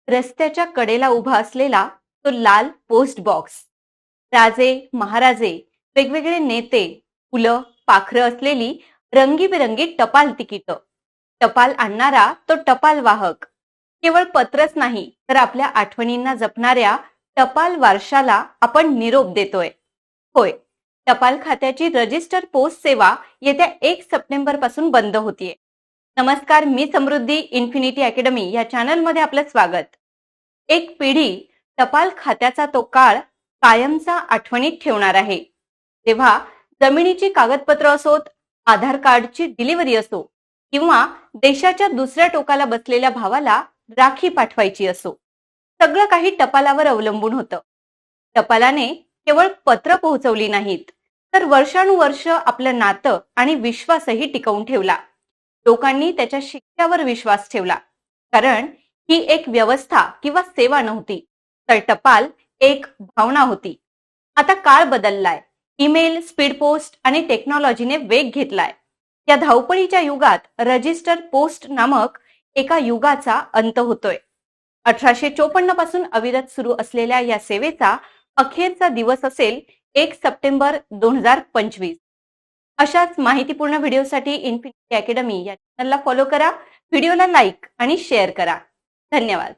रस्त्याच्या कडेला उभा असलेला तो लाल पोस्ट बॉक्स. राजे महाराजे, वेगवेगळे नेते, फुलं पाखरं असलेली रंगीबेरंगी टपाल तिकीट. टपाल आणणारा तो टपाल वाहक. केवळ पत्रच नाही तर आपल्या आठवणींना जपणाऱ्या टपाल वारशाला आपण निरोप देतोय. होय, टपाल खात्याची रजिस्टर पोस्ट सेवा येत्या 1 सप्टेंबर पासून बंद होतीये. नमस्कार, मी समृद्धी. इन्फिनिटी अकॅडमी या चॅनलमध्ये आपलं स्वागत. एक पिढी टपाल खात्याचा तो काळ कायमचा आठवणीत ठेवणार आहे. तेव्हा जमिनीची कागदपत्र असोत, आधार कार्डची डिलिव्हरी असो किंवा देशाच्या दुसऱ्या टोकाला बसलेल्या भावाला राखी पाठवायची असो, सगळं काही टपालावर अवलंबून होतं. टपालाने केवळ पत्र पोहोचवली नाहीत, तर वर्षानुवर्ष आपलं नातं आणि विश्वासही टिकवून ठेवला. लोकांनी त्याच्या शिक्क्यावर विश्वास ठेवला, कारण ही एक व्यवस्था किंवा सेवा नव्हती, तर टपाल एक भावना होती. आता काळ बदललाय. ईमेल, स्पीड पोस्ट आणि टेक्नॉलॉजीने वेग घेतलाय. या धावपळीच्या युगात रजिस्टर पोस्ट नामक एका युगाचा अंत होतोय. 1854 पासून अविरत सुरू असलेल्या या सेवेचा अखेरचा दिवस असेल 1 सप्टेंबर 2025. अशाच माहितीपूर्ण व्हिडिओसाठी इन्फिनिटी अकॅडमी या चॅनलला फॉलो करा, व्हिडिओला लाईक आणि शेअर करा. धन्यवाद.